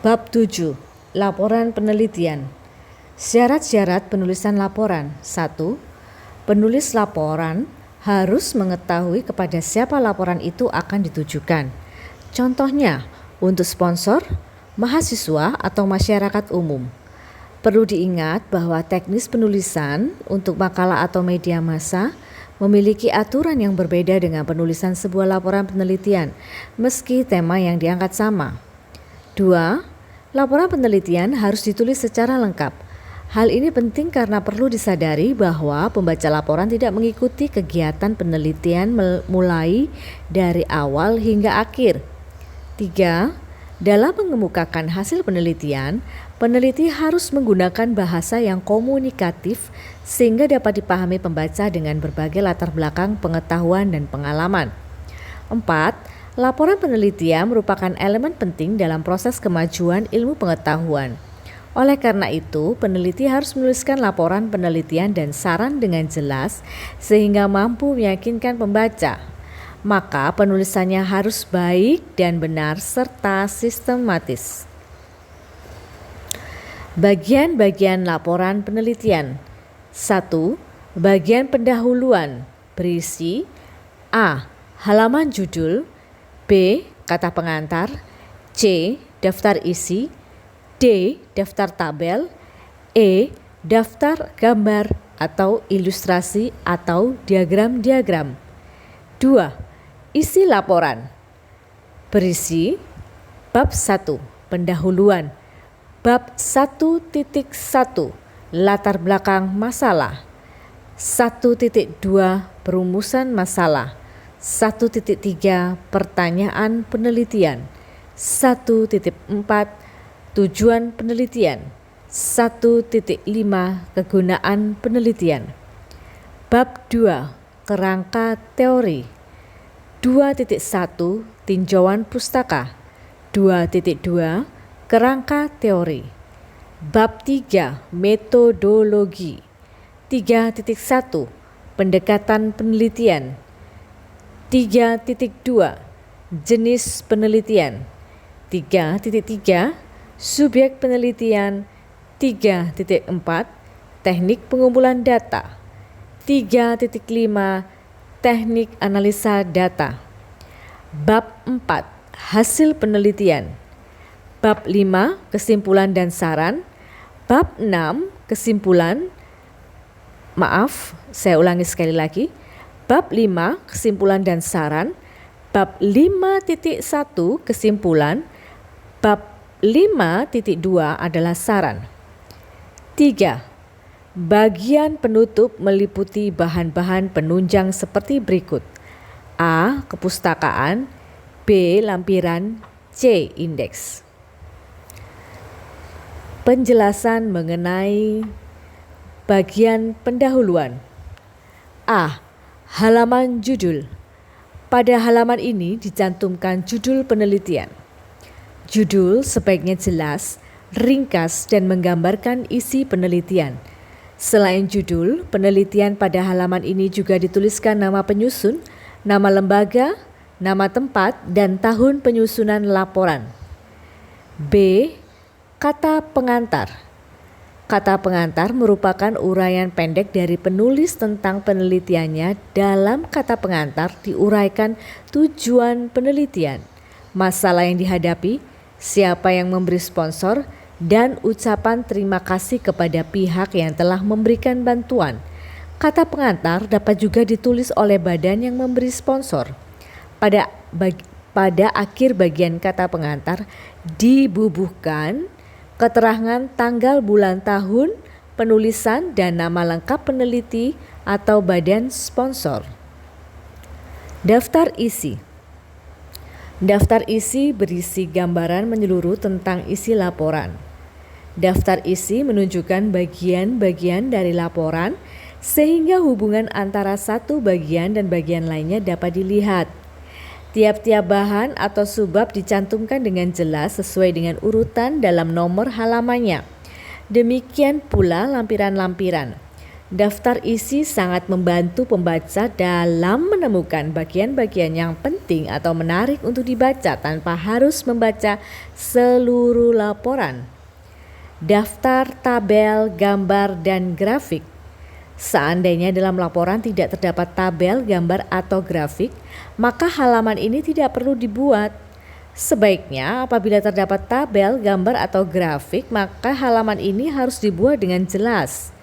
Bab 7. Laporan penelitian. Syarat-syarat penulisan laporan. 1. Penulis laporan harus mengetahui kepada siapa laporan itu akan ditujukan. Contohnya, untuk sponsor, mahasiswa, atau masyarakat umum. Perlu diingat bahwa teknis penulisan untuk makalah atau media massa memiliki aturan yang berbeda dengan penulisan sebuah laporan penelitian, meski tema yang diangkat sama. 2. Laporan penelitian harus ditulis secara lengkap. Hal ini penting karena perlu disadari bahwa pembaca laporan tidak mengikuti kegiatan penelitian mulai dari awal hingga akhir. 3. Dalam mengemukakan hasil penelitian, peneliti harus menggunakan bahasa yang komunikatif sehingga dapat dipahami pembaca dengan berbagai latar belakang pengetahuan dan pengalaman. 4. Laporan penelitian merupakan elemen penting dalam proses kemajuan ilmu pengetahuan. Oleh karena itu, peneliti harus menuliskan laporan penelitian dan saran dengan jelas sehingga mampu meyakinkan pembaca. Maka penulisannya harus baik dan benar serta sistematis. Bagian-bagian laporan penelitian. 1. Bagian pendahuluan berisi A. Halaman judul, B. Kata pengantar, C. Daftar isi, D. Daftar tabel, E. Daftar gambar atau ilustrasi atau diagram-diagram. 2. Isi laporan berisi Bab 1. Pendahuluan, Bab 1.1 Latar belakang masalah, 1.2 Perumusan masalah, 1.3 Pertanyaan penelitian, 1.4 Tujuan penelitian, 1.5 Kegunaan penelitian. Bab 2 Kerangka teori, 2.1 Tinjauan pustaka, 2.2 Kerangka teori. Bab 3 Metodologi, 3.1 Pendekatan penelitian, 3.2 Jenis penelitian, 3.3 Subjek penelitian, 3.4 Teknik pengumpulan data, 3.5 Teknik analisa data. Bab 4 Hasil penelitian, Bab 5 Kesimpulan dan saran, Bab 6 Kesimpulan, saya ulangi sekali lagi. Bab 5 Kesimpulan dan saran, Bab 5.1 Kesimpulan, Bab 5.2 adalah saran. 3. Bagian penutup meliputi bahan-bahan penunjang seperti berikut. A. Kepustakaan, B. Lampiran, C. Indeks. Penjelasan mengenai bagian pendahuluan. A. Halaman judul. Pada halaman ini dicantumkan judul penelitian. Judul sebaiknya jelas, ringkas, dan menggambarkan isi penelitian. Selain judul, penelitian pada halaman ini juga dituliskan nama penyusun, nama lembaga, nama tempat, dan tahun penyusunan laporan. B. Kata pengantar. Kata pengantar merupakan uraian pendek dari penulis tentang penelitiannya. Dalam kata pengantar diuraikan tujuan penelitian, masalah yang dihadapi, siapa yang memberi sponsor, dan ucapan terima kasih kepada pihak yang telah memberikan bantuan. Kata pengantar dapat juga ditulis oleh badan yang memberi sponsor. Pada akhir bagian kata pengantar dibubuhkan keterangan tanggal bulan tahun penulisan dan nama lengkap peneliti atau badan sponsor. Daftar isi. Daftar isi berisi gambaran menyeluruh tentang isi laporan. Daftar isi menunjukkan bagian-bagian dari laporan sehingga hubungan antara satu bagian dan bagian lainnya dapat dilihat. Tiap-tiap bahan atau subbab dicantumkan dengan jelas sesuai dengan urutan dalam nomor halamannya. Demikian pula lampiran-lampiran. Daftar isi sangat membantu pembaca dalam menemukan bagian-bagian yang penting atau menarik untuk dibaca tanpa harus membaca seluruh laporan. Daftar, tabel, gambar, dan grafik. Seandainya dalam laporan tidak terdapat tabel, gambar, atau grafik, maka halaman ini tidak perlu dibuat. Sebaiknya apabila terdapat tabel, gambar, atau grafik, maka halaman ini harus dibuat dengan jelas.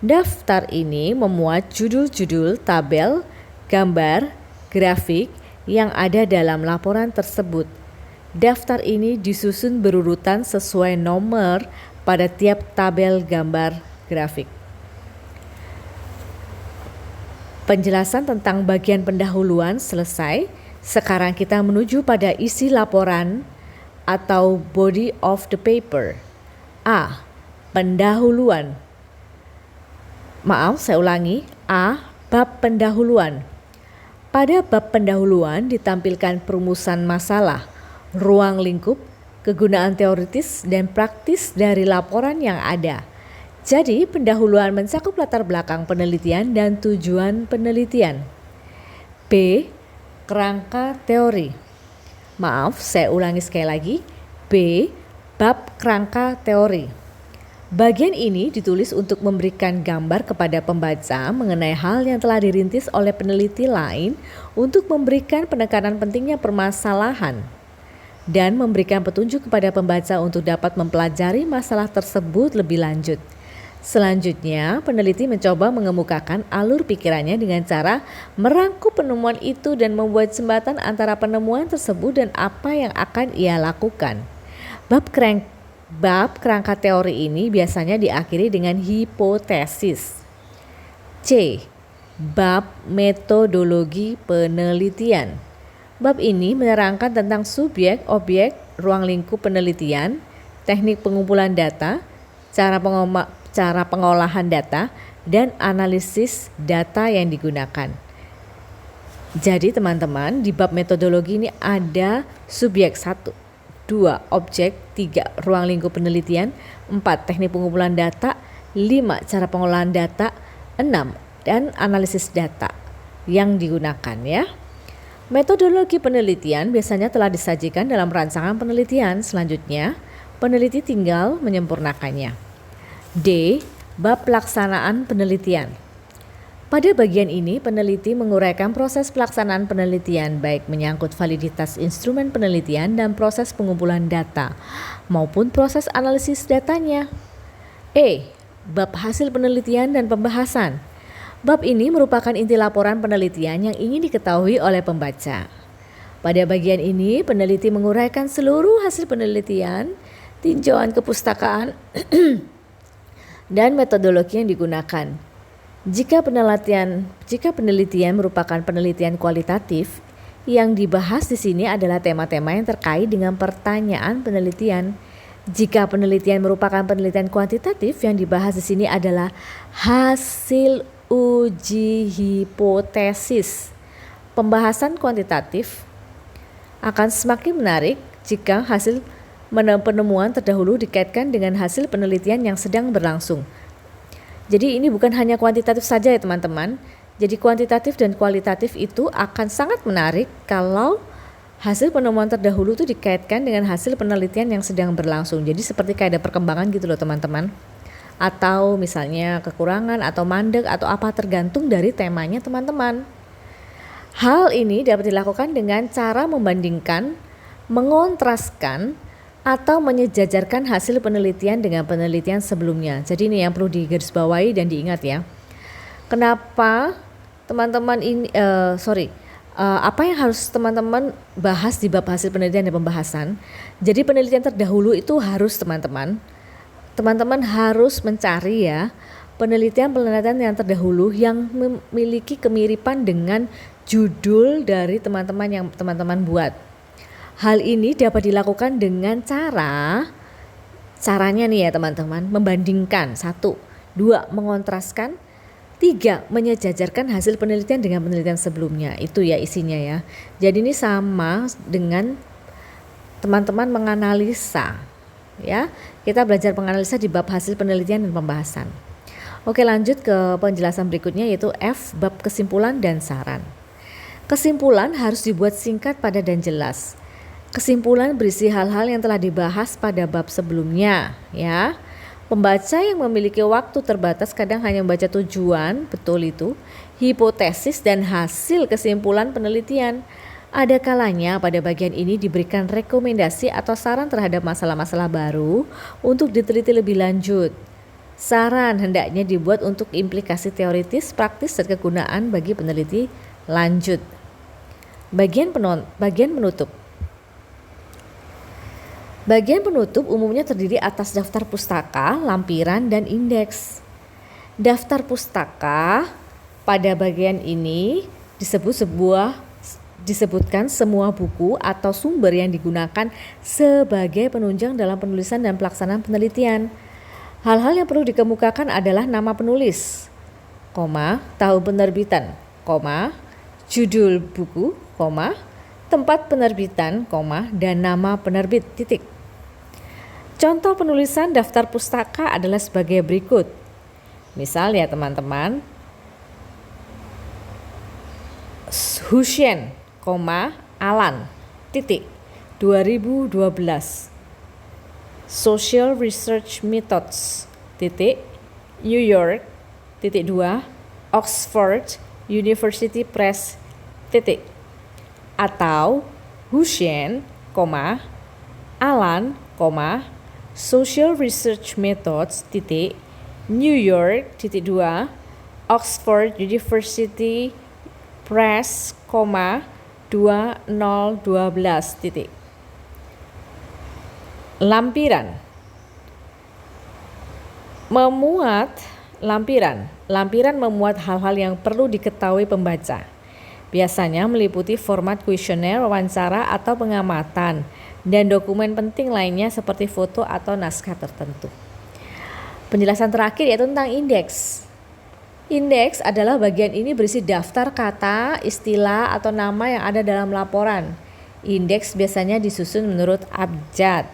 Daftar ini memuat judul-judul, tabel, gambar, grafik yang ada dalam laporan tersebut. Daftar ini disusun berurutan sesuai nomor pada tiap tabel, gambar, grafik. Penjelasan tentang bagian pendahuluan selesai. Sekarang kita menuju pada isi laporan atau body of the paper. A. Pendahuluan. Maaf, saya ulangi. A. Bab pendahuluan. Pada bab pendahuluan ditampilkan perumusan masalah, ruang lingkup, kegunaan teoritis dan praktis dari laporan yang ada. Jadi, pendahuluan mencakup latar belakang penelitian dan tujuan penelitian. B. Kerangka teori. Maaf, saya ulangi sekali lagi. B. Bab kerangka teori. Bagian ini ditulis untuk memberikan gambar kepada pembaca mengenai hal yang telah dirintis oleh peneliti lain untuk memberikan penekanan pentingnya permasalahan dan memberikan petunjuk kepada pembaca untuk dapat mempelajari masalah tersebut lebih lanjut. Selanjutnya, peneliti mencoba mengemukakan alur pikirannya dengan cara merangkum penemuan itu dan membuat jembatan antara penemuan tersebut dan apa yang akan ia lakukan. Bab kerangka teori ini biasanya diakhiri dengan hipotesis. C. Bab metodologi penelitian. Bab ini menerangkan tentang subjek, objek, ruang lingkup penelitian, teknik pengumpulan data, cara pengolahan data, dan analisis data yang digunakan. Jadi teman-teman, di bab metodologi ini ada subjek 1, 2, objek, 3, ruang lingkup penelitian, 4, teknik pengumpulan data, 5, cara pengolahan data, 6, dan analisis data yang digunakan ya. Metodologi penelitian biasanya telah disajikan dalam rancangan penelitian. Selanjutnya, peneliti tinggal menyempurnakannya. D. Bab pelaksanaan penelitian. Pada bagian ini, peneliti menguraikan proses pelaksanaan penelitian baik menyangkut validitas instrumen penelitian dan proses pengumpulan data maupun proses analisis datanya. E. Bab hasil penelitian dan pembahasan. Bab ini merupakan inti laporan penelitian yang ingin diketahui oleh pembaca. Pada bagian ini, peneliti menguraikan seluruh hasil penelitian, tinjauan kepustakaan, dan metodologi yang digunakan. Jika penelitian merupakan penelitian kualitatif, yang dibahas di sini adalah tema-tema yang terkait dengan pertanyaan penelitian. Jika penelitian merupakan penelitian kuantitatif, yang dibahas di sini adalah hasil uji hipotesis. Pembahasan kuantitatif akan semakin menarik jika hasil penemuan terdahulu dikaitkan dengan hasil penelitian yang sedang berlangsung. Jadi ini bukan hanya kuantitatif saja ya teman-teman. Jadi kuantitatif dan kualitatif itu akan sangat menarik kalau hasil penemuan terdahulu itu dikaitkan dengan hasil penelitian yang sedang berlangsung. Jadi seperti kayak ada perkembangan gitu loh teman-teman. Atau misalnya kekurangan atau mandek atau apa tergantung dari temanya teman-teman. Hal ini dapat dilakukan dengan cara membandingkan, mengontraskan, atau menyejajarkan hasil penelitian dengan penelitian sebelumnya. Jadi ini yang perlu digarisbawahi dan diingat ya. Kenapa teman-teman ini apa yang harus teman-teman bahas di bab hasil penelitian dan pembahasan. Jadi penelitian terdahulu itu harus teman-teman harus mencari ya penelitian yang terdahulu yang memiliki kemiripan dengan judul dari teman-teman yang teman-teman buat. Hal ini dapat dilakukan dengan caranya nih ya teman-teman, membandingkan 1, 2, mengontraskan, 3, menyejajarkan hasil penelitian dengan penelitian sebelumnya. Itu ya isinya ya. Jadi ini sama dengan teman-teman menganalisa ya. Kita belajar menganalisa di bab hasil penelitian dan pembahasan. Oke, lanjut ke penjelasan berikutnya yaitu F, bab kesimpulan dan saran. Kesimpulan harus dibuat singkat, padat dan jelas. Kesimpulan berisi hal-hal yang telah dibahas pada bab sebelumnya, ya. Pembaca yang memiliki waktu terbatas kadang hanya membaca tujuan, betul itu, hipotesis dan hasil kesimpulan penelitian. Ada kalanya pada bagian ini diberikan rekomendasi atau saran terhadap masalah-masalah baru untuk diteliti lebih lanjut. Saran hendaknya dibuat untuk implikasi teoritis, praktis, dan kegunaan bagi peneliti lanjut. Bagian penutup. Bagian penutup umumnya terdiri atas daftar pustaka, lampiran, dan indeks. Daftar pustaka pada bagian ini disebutkan semua buku atau sumber yang digunakan sebagai penunjang dalam penulisan dan pelaksanaan penelitian. Hal-hal yang perlu dikemukakan adalah nama penulis, tahun penerbitan, judul buku, tempat penerbitan, dan nama penerbit, titik. Contoh penulisan daftar pustaka adalah sebagai berikut. Misal ya teman-teman, Hussein, Alan, titik, 2012. Social Research Methods, titik, New York, titik 2, Oxford University Press, titik. Atau Hussein, Alan, Social Research Methods, titik, New York, titik 2, Oxford University Press, 2012, titik. Lampiran. Memuat lampiran. Lampiran memuat hal-hal yang perlu diketahui pembaca. Biasanya meliputi format kuesioner, wawancara, atau pengamatan, dan dokumen penting lainnya seperti foto atau naskah tertentu. Penjelasan terakhir yaitu tentang indeks. Indeks adalah bagian ini berisi daftar kata, istilah, atau nama yang ada dalam laporan. Indeks biasanya disusun menurut abjad.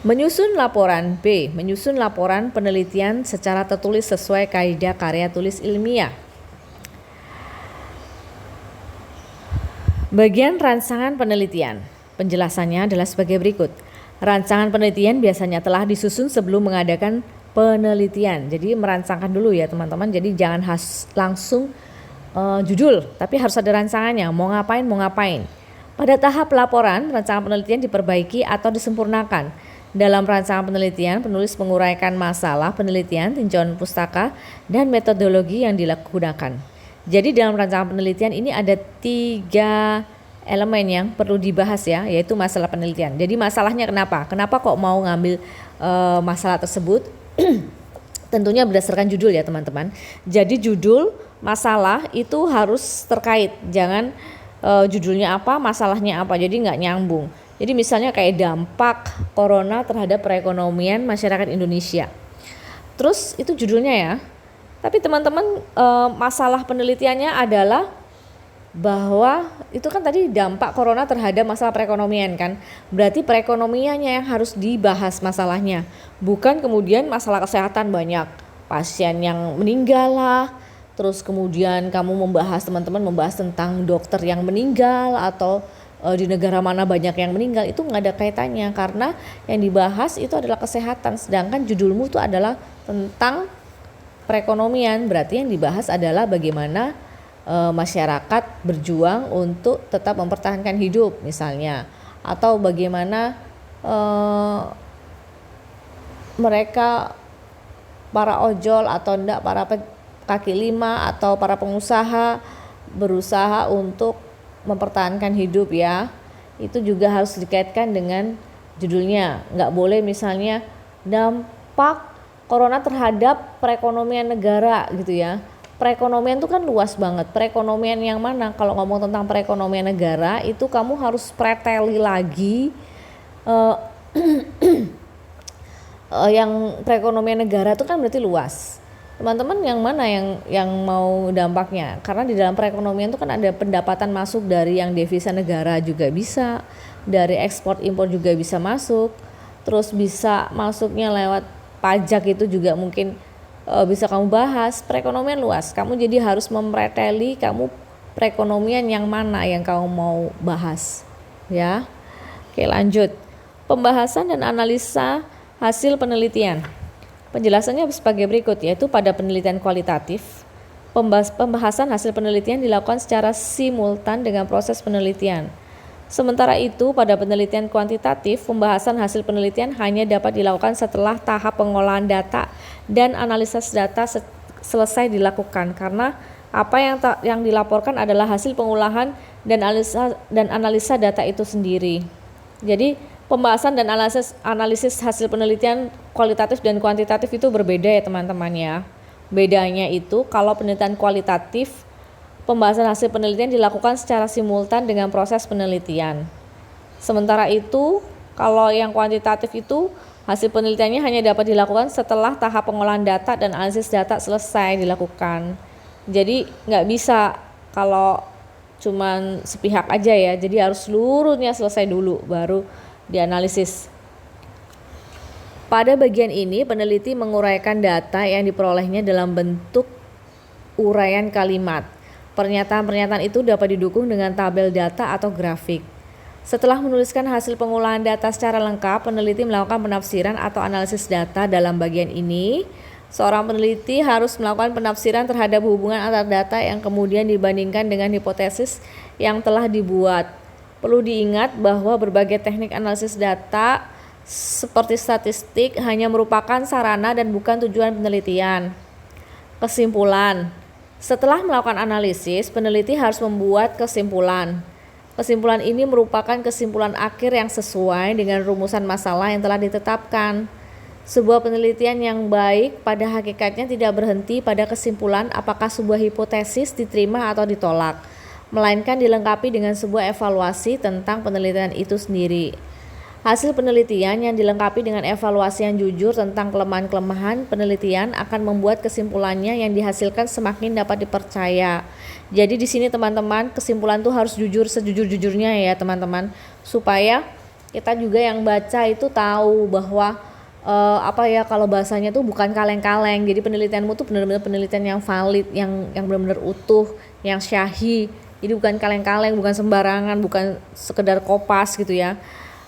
Menyusun laporan. B. Menyusun laporan penelitian secara tertulis sesuai kaidah karya tulis ilmiah. Bagian rancangan penelitian. Penjelasannya adalah sebagai berikut. Rancangan penelitian biasanya telah disusun sebelum mengadakan penelitian. Jadi merancangkan dulu ya teman-teman. Jadi jangan langsung judul, tapi harus ada rancangannya. Mau ngapain. Pada tahap laporan, rancangan penelitian diperbaiki atau disempurnakan. Dalam rancangan penelitian, penulis menguraikan masalah penelitian, tinjauan pustaka, dan metodologi yang digunakan. Jadi dalam rancangan penelitian ini ada 3 elemen yang perlu dibahas ya, yaitu masalah penelitian. Jadi masalahnya kenapa? Kenapa kok mau ngambil masalah tersebut? Tentunya berdasarkan judul ya teman-teman. Jadi judul masalah itu harus terkait. Jangan judulnya apa, masalahnya apa. Jadi nggak nyambung. Jadi misalnya kayak dampak corona terhadap perekonomian masyarakat Indonesia. Terus itu judulnya ya. Tapi teman-teman masalah penelitiannya adalah bahwa itu kan tadi dampak corona terhadap masalah perekonomian kan. Berarti perekonomiannya yang harus dibahas masalahnya. Bukan kemudian masalah kesehatan banyak. Pasien yang meninggal lah. Terus kemudian teman-teman membahas tentang dokter yang meninggal atau di negara mana banyak yang meninggal, itu nggak ada kaitannya karena yang dibahas itu adalah kesehatan, sedangkan judulmu itu adalah tentang perekonomian. Berarti yang dibahas adalah bagaimana masyarakat berjuang untuk tetap mempertahankan hidup misalnya, atau bagaimana mereka para ojol atau enggak para kaki lima atau para pengusaha berusaha untuk mempertahankan hidup ya. Itu juga harus dikaitkan dengan judulnya. Nggak boleh misalnya dampak corona terhadap perekonomian negara gitu ya. Perekonomian itu kan luas banget. Perekonomian yang mana? Kalau ngomong tentang perekonomian negara itu kamu harus preteli lagi yang perekonomian negara itu kan berarti luas. Teman-teman yang mana yang mau dampaknya? Karena di dalam perekonomian itu kan ada pendapatan masuk dari yang devisa negara juga bisa, dari ekspor impor juga bisa masuk, terus bisa masuknya lewat pajak itu juga mungkin bisa kamu bahas. Perekonomian luas, kamu jadi harus mempreteli kamu perekonomian yang mana yang kamu mau bahas, ya. Oke, lanjut. Pembahasan dan analisa hasil penelitian. Penjelasannya sebagai berikut, yaitu pada penelitian kualitatif, pembahasan hasil penelitian dilakukan secara simultan dengan proses penelitian. Sementara itu, pada penelitian kuantitatif, pembahasan hasil penelitian hanya dapat dilakukan setelah tahap pengolahan data dan analisis data selesai dilakukan, karena apa yang dilaporkan adalah hasil pengolahan dan analisa data itu sendiri. Jadi, pembahasan dan analisis hasil penelitian kualitatif dan kuantitatif itu berbeda ya teman-teman ya. Bedanya itu kalau penelitian kualitatif, pembahasan hasil penelitian dilakukan secara simultan dengan proses penelitian. Sementara itu, kalau yang kuantitatif itu hasil penelitiannya hanya dapat dilakukan setelah tahap pengolahan data dan analisis data selesai dilakukan. Jadi nggak bisa kalau cuman sepihak aja ya. Jadi harus seluruhnya selesai dulu baru dianalisis. Pada bagian ini, peneliti menguraikan data yang diperolehnya dalam bentuk uraian kalimat. Pernyataan-pernyataan itu dapat didukung dengan tabel data atau grafik. Setelah menuliskan hasil pengolahan data secara lengkap, peneliti melakukan penafsiran atau analisis data. Dalam bagian ini, seorang peneliti harus melakukan penafsiran terhadap hubungan antar data yang kemudian dibandingkan dengan hipotesis yang telah dibuat. Perlu diingat bahwa berbagai teknik analisis data seperti statistik hanya merupakan sarana dan bukan tujuan penelitian. Kesimpulan. Setelah melakukan analisis, peneliti harus membuat kesimpulan. Kesimpulan ini merupakan kesimpulan akhir yang sesuai dengan rumusan masalah yang telah ditetapkan. Sebuah penelitian yang baik pada hakikatnya tidak berhenti pada kesimpulan apakah sebuah hipotesis diterima atau ditolak, melainkan dilengkapi dengan sebuah evaluasi tentang penelitian itu sendiri. Hasil penelitian yang dilengkapi dengan evaluasi yang jujur tentang kelemahan-kelemahan penelitian akan membuat kesimpulannya yang dihasilkan semakin dapat dipercaya. Jadi di sini teman-teman, kesimpulan tuh harus jujur sejujur-jujurnya ya teman-teman, supaya kita juga yang baca itu tahu bahwa kalau bahasanya tuh bukan kaleng-kaleng. Jadi penelitianmu tuh benar-benar penelitian yang valid, yang benar-benar utuh, yang syahih. Jadi bukan kaleng-kaleng, bukan sembarangan, bukan sekedar kopas gitu ya.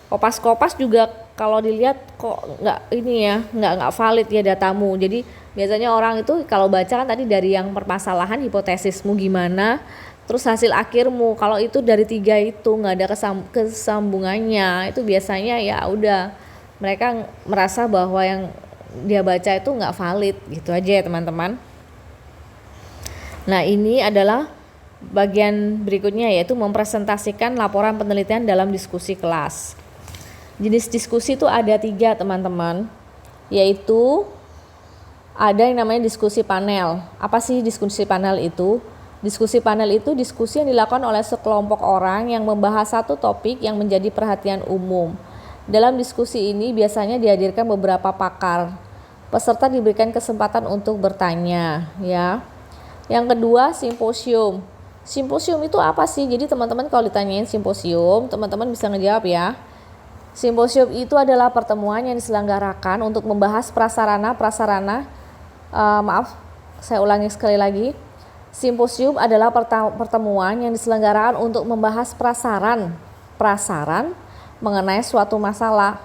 Kopas-kopas juga kalau dilihat kok nggak valid ya datamu. Jadi biasanya orang itu kalau baca kan tadi dari yang permasalahan hipotesismu gimana, terus hasil akhirmu. Kalau itu dari 3 itu nggak ada kesambungannya, itu biasanya ya udah mereka merasa bahwa yang dia baca itu nggak valid gitu aja ya teman-teman. Nah ini adalah bagian berikutnya, yaitu mempresentasikan laporan penelitian dalam diskusi kelas. Jenis diskusi itu ada 3 teman-teman, yaitu ada yang namanya diskusi panel. Apa sih diskusi panel itu? Diskusi panel itu diskusi yang dilakukan oleh sekelompok orang yang membahas satu topik yang menjadi perhatian umum. Dalam diskusi ini biasanya dihadirkan beberapa pakar. Peserta diberikan kesempatan untuk bertanya, ya. Yang kedua, simposium. Simposium itu apa sih? Jadi teman-teman kalau ditanyain simposium, teman-teman bisa ngejawab ya. Simposium itu adalah pertemuan yang diselenggarakan untuk membahas saya ulangi sekali lagi. Simposium adalah pertemuan yang diselenggarakan untuk membahas prasaran mengenai suatu masalah.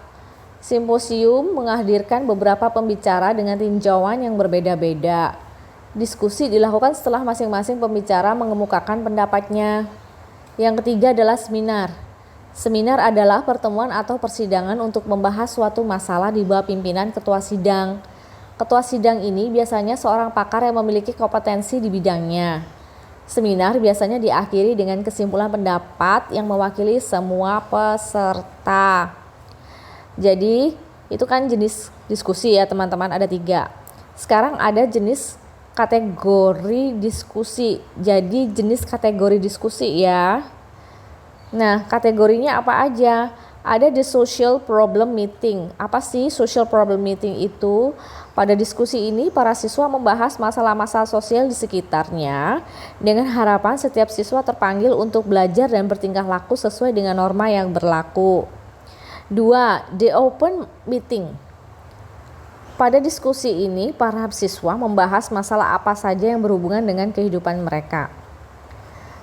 Simposium menghadirkan beberapa pembicara dengan tinjauan yang berbeda-beda. Diskusi dilakukan setelah masing-masing pembicara mengemukakan pendapatnya. Yang ketiga adalah seminar. Seminar adalah pertemuan atau persidangan untuk membahas suatu masalah di bawah pimpinan ketua sidang. Ketua sidang ini biasanya seorang pakar yang memiliki kompetensi di bidangnya. Seminar biasanya diakhiri dengan kesimpulan pendapat yang mewakili semua peserta. Jadi itu kan jenis diskusi ya teman-teman, ada 3. Sekarang ada jenis kategori diskusi. Jadi jenis kategori diskusi ya. Nah, kategorinya apa aja? Ada the social problem meeting. Apa sih social problem meeting itu? Pada diskusi ini, para siswa membahas masalah-masalah sosial di sekitarnya dengan harapan setiap siswa terpanggil untuk belajar dan bertingkah laku sesuai dengan norma yang berlaku. 2. The open meeting. Pada diskusi ini, para siswa membahas masalah apa saja yang berhubungan dengan kehidupan mereka.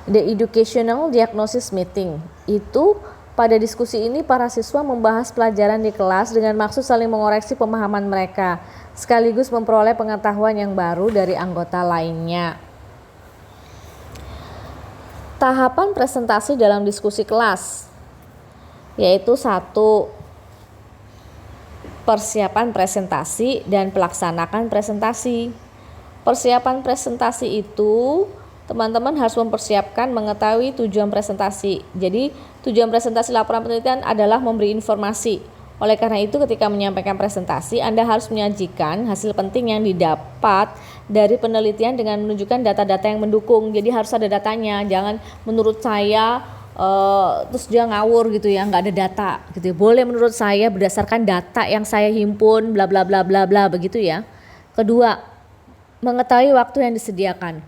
The Educational Diagnosis Meeting, itu pada diskusi ini para siswa membahas pelajaran di kelas dengan maksud saling mengoreksi pemahaman mereka, sekaligus memperoleh pengetahuan yang baru dari anggota lainnya. Tahapan presentasi dalam diskusi kelas, yaitu 1. Persiapan presentasi dan pelaksanakan presentasi. Persiapan presentasi itu teman-teman harus mempersiapkan mengetahui tujuan presentasi. Jadi tujuan presentasi laporan penelitian adalah memberi informasi. Oleh karena itu ketika menyampaikan presentasi, Anda harus menyajikan hasil penting yang didapat dari penelitian dengan menunjukkan data-data yang mendukung. Jadi harus ada datanya, jangan menurut saya terus dia ngawur gitu ya, nggak ada data gitu. Boleh menurut saya berdasarkan data yang saya himpun bla bla bla bla bla begitu ya. Kedua, mengetahui waktu yang disediakan.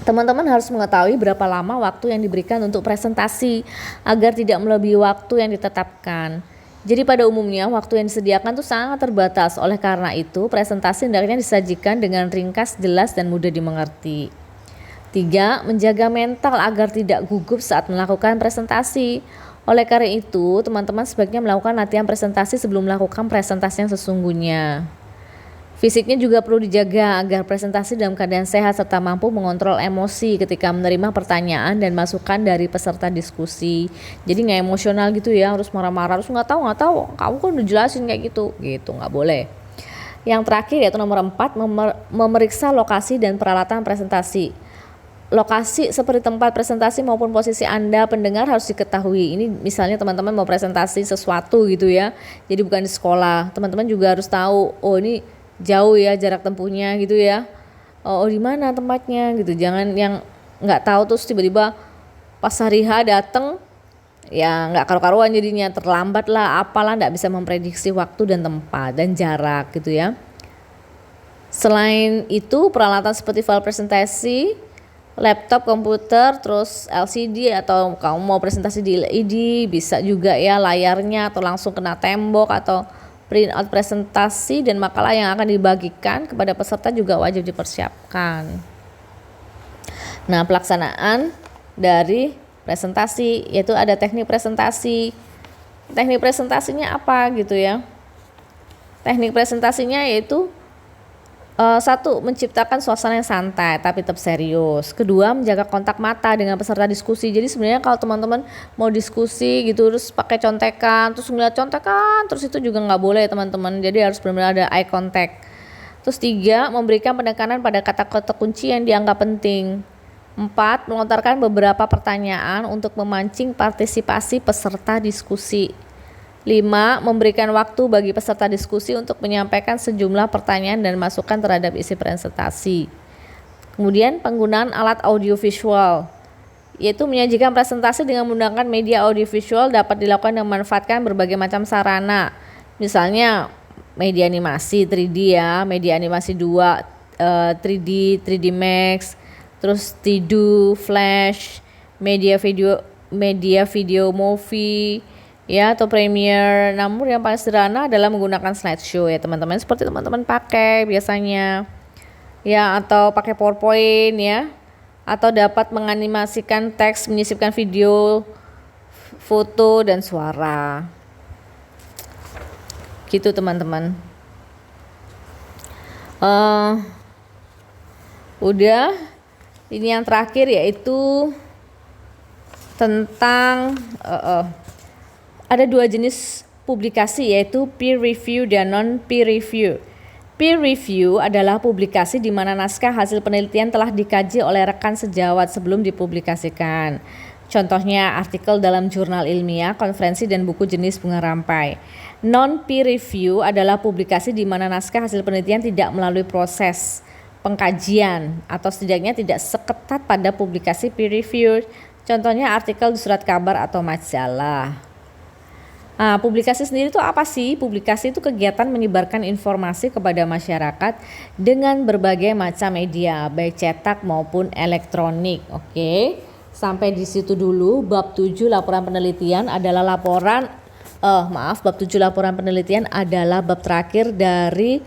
Teman-teman harus mengetahui berapa lama waktu yang diberikan untuk presentasi agar tidak melebihi waktu yang ditetapkan. Jadi pada umumnya waktu yang disediakan itu sangat terbatas. Oleh karena itu presentasi hendaknya disajikan dengan ringkas, jelas dan mudah dimengerti. 3. Menjaga mental agar tidak gugup saat melakukan presentasi. Oleh karena itu teman-teman sebaiknya melakukan latihan presentasi sebelum melakukan presentasi yang sesungguhnya. Fisiknya juga perlu dijaga agar presentasi dalam keadaan sehat serta mampu mengontrol emosi ketika menerima pertanyaan dan masukan dari peserta diskusi. Jadi nggak emosional gitu ya, harus marah-marah, harus nggak tahu, kamu kan udah jelasin kayak gitu nggak boleh. Yang terakhir yaitu nomor 4, memeriksa lokasi dan peralatan presentasi. Lokasi seperti tempat presentasi maupun posisi Anda pendengar harus diketahui. Ini misalnya teman-teman mau presentasi sesuatu gitu ya, jadi bukan di sekolah. Teman-teman juga harus tahu, oh ini jauh ya jarak tempuhnya gitu ya, oh di mana tempatnya gitu. Jangan yang nggak tahu terus tiba-tiba pas hari H dateng ya nggak karu-karuan, jadinya terlambat lah, apalah, nggak bisa memprediksi waktu dan tempat dan jarak gitu ya. Selain itu peralatan seperti file presentasi, laptop, komputer, terus LCD atau kamu mau presentasi di LED bisa juga ya, layarnya atau langsung kena tembok atau print out presentasi dan makalah yang akan dibagikan kepada peserta juga wajib dipersiapkan. Nah, pelaksanaan dari presentasi yaitu ada teknik presentasi. Teknik presentasinya apa gitu ya? Teknik presentasinya yaitu 1. Menciptakan suasana yang santai tapi tetap serius. 2. Menjaga kontak mata dengan peserta diskusi. Jadi sebenarnya kalau teman-teman mau diskusi gitu terus pakai contekan, terus ngeliat contekan, terus itu juga nggak boleh teman-teman. Jadi harus benar-benar ada eye contact. Terus 3. Memberikan penekanan pada kata-kata kunci yang dianggap penting. 4. Melontarkan beberapa pertanyaan untuk memancing partisipasi peserta diskusi. 5. Memberikan waktu bagi peserta diskusi untuk menyampaikan sejumlah pertanyaan dan masukan terhadap isi presentasi. Kemudian penggunaan alat audiovisual, yaitu menyajikan presentasi dengan menggunakan media audiovisual dapat dilakukan dengan memanfaatkan berbagai macam sarana. Misalnya media animasi 3D ya, media animasi 2, 3D Max, terus Tidu, Flash, media video movie ya, atau Premiere. Namun yang paling sederhana adalah menggunakan slideshow ya teman-teman, seperti teman-teman pakai biasanya ya, atau pakai PowerPoint ya, atau dapat menganimasikan teks, menyisipkan video, foto dan suara gitu teman-teman. Udah, ini yang terakhir yaitu tentang ada 2 jenis publikasi yaitu peer review dan non peer review. Peer review adalah publikasi di mana naskah hasil penelitian telah dikaji oleh rekan sejawat sebelum dipublikasikan. Contohnya artikel dalam jurnal ilmiah, konferensi dan buku jenis bunga rampai. Non peer review adalah publikasi di mana naskah hasil penelitian tidak melalui proses pengkajian atau setidaknya tidak seketat pada publikasi peer review. Contohnya artikel di surat kabar atau majalah. Publikasi sendiri itu apa sih? Publikasi itu kegiatan menyebarkan informasi kepada masyarakat dengan berbagai macam media, baik cetak maupun elektronik. Oke, sampai di situ dulu. Bab 7 laporan penelitian adalah laporan Bab 7 laporan penelitian adalah bab terakhir dari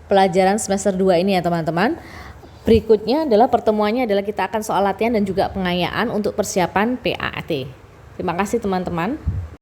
pelajaran semester 2 ini ya teman-teman. Berikutnya adalah pertemuannya adalah kita akan soal latihan dan juga pengayaan untuk persiapan PAT. Terima kasih teman-teman.